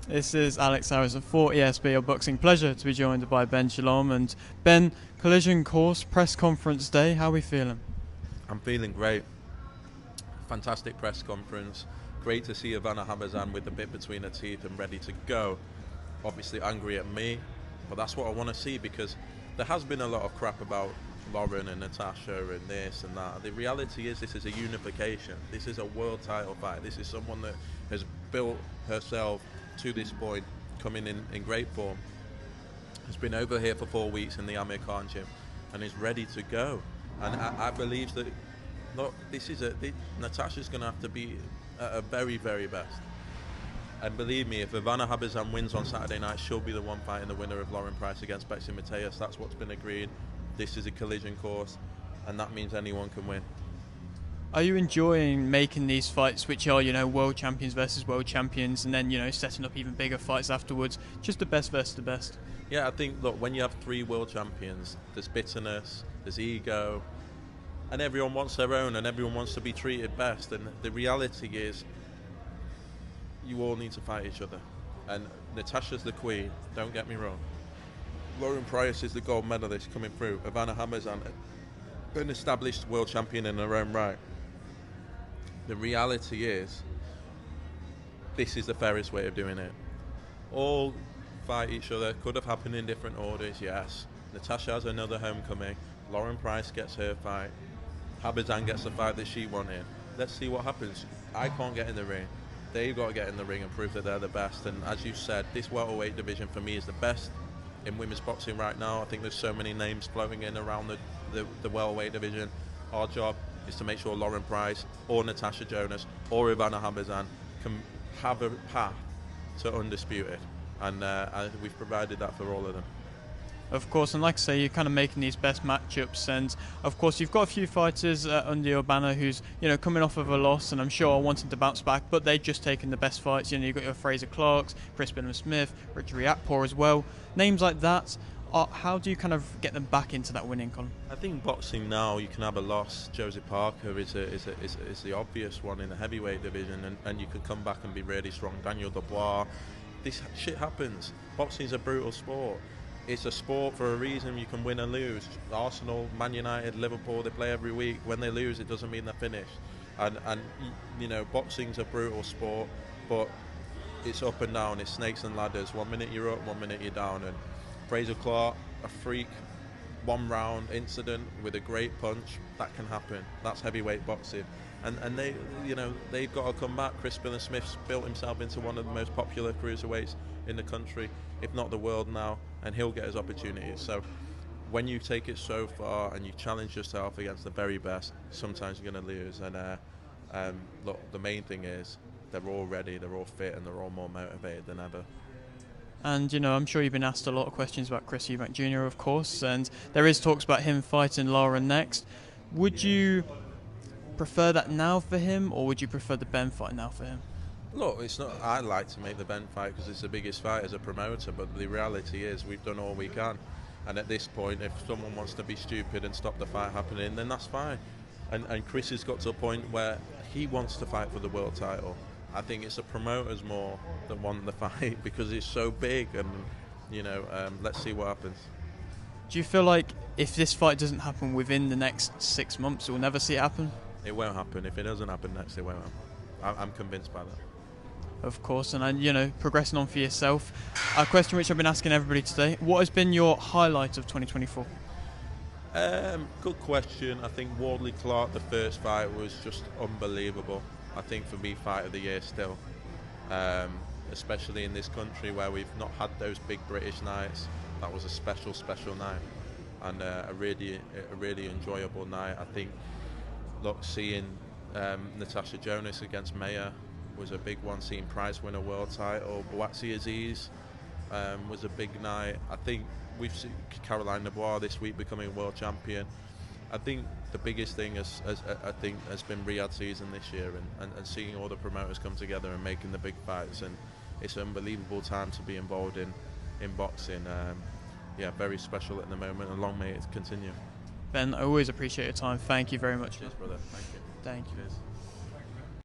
This is Alex Harrison for ESBR Boxing. Pleasure to be joined by Benn Shalom. And Ben, collision course, press conference day, how are we feeling? I'm feeling great. Fantastic press conference. Great to see Ivana Habazan with the bit between her teeth and ready to go. Obviously angry at me, but that's what I want to see, because there has been a lot of crap about Lauren and Natasha and this and that. The reality is this is a unification. This is a world title fight. This is someone that has built herself to this point, coming in great form. Has been over here for 4 weeks in the Amir Khan gym and is ready to go. And I believe that, look, Natasha's going to have to be at her very, very best. And believe me, if Ivana Habazan wins on Saturday night, she'll be the one fighting the winner of Lauren Price against Betsy Mateus. That's what's been agreed. This is a collision course, and that means anyone can win. Are you enjoying making these fights, which are, world champions versus world champions, and then, setting up even bigger fights afterwards, just the best versus the best? Yeah, I think, look, when you have 3 world champions, there's bitterness, there's ego, and everyone wants their own, and everyone wants to be treated best. And the reality is, you all need to fight each other. And Natasha's the queen, don't get me wrong. Lauren Price is the gold medalist coming through. Ivana Habazan, an established world champion in her own right. The reality is, this is the fairest way of doing it. All fight each other. Could have happened in different orders, yes. Natasha has another homecoming. Lauren Price gets her fight. Habazan gets the fight that she wanted. Let's see what happens. I can't get in the ring. They've got to get in the ring and prove that they're the best. And as you said, this welterweight division for me is the best in women's boxing right now. I think there's so many names floating in around the welterweight division. Our job is to make sure Lauren Price or Natasha Jonas or Ivana Habazan can have a path to undisputed. And we've provided that for all of them. Of course, and like I say, you're kind of making these best matchups, and of course you've got a few fighters under your banner who's coming off of a loss, and I'm sure are wanting to bounce back, but they've just taken the best fights. You've got your Fraser Clarks, Chris Benham-Smith, Richard Riakporhe as well. Names like that. How do you kind of get them back into that winning column? I think boxing now, you can have a loss. Josie Parker is the obvious one in the heavyweight division, and you can come back and be really strong. Daniel Dubois. This shit happens. Boxing is a brutal sport. It's a sport for a reason. You can win and lose. Arsenal, Man United, Liverpool, they play every week. When they lose, it doesn't mean they're finished. And boxing's a brutal sport, but it's up and down. It's snakes and ladders. 1 minute you're up, 1 minute you're down. And Fraser Clark, a freak, 1 round incident with a great punch, that can happen. That's heavyweight boxing. And they've got to come back. Chris Benham-Smith's built himself into one of the most popular cruiserweights in the country, if not the world now, and he'll get his opportunities. So when you take it so far and you challenge yourself against the very best, sometimes you're going to lose. And look, the main thing is they're all ready, they're all fit, and they're all more motivated than ever. And I'm sure you've been asked a lot of questions about Chris Eubank Jr., of course, and there is talks about him fighting Lauren next. Would you prefer that now for him, or would you prefer the Benn fight now for him? Look, it's not. I'd like to make the Benn fight because it's the biggest fight as a promoter, but the reality is we've done all we can. And at this point, if someone wants to be stupid and stop the fight happening, then that's fine. And Chris has got to a point where he wants to fight for the world title. I think it's the promoters more that want the fight because it's so big, and let's see what happens. Do you feel like if this fight doesn't happen within the next 6 months, we'll never see it happen? It won't happen. If it doesn't happen next, it won't happen. I'm convinced by that. Of course, and progressing on for yourself. A question which I've been asking everybody today: what has been your highlight of 2024? Good question. I think Wardley Clark, the first fight, was just unbelievable. I think for me, fight of the year still, especially in this country where we've not had those big British nights. That was a special night, and a really enjoyable night. I think, look, seeing Natasha Jonas against Maya was a big one. Seeing Price win a world title, Buatsi Aziz was a big night. I think we've seen Caroline Dubois this week becoming world champion. I think the biggest thing has been Riyadh season this year, and seeing all the promoters come together and making the big fights, and it's an unbelievable time to be involved in boxing. Very special at the moment, and long may it continue. Ben, I always appreciate your time. Thank you very much. Cheers, brother. Thank you. Thank you. Cheers.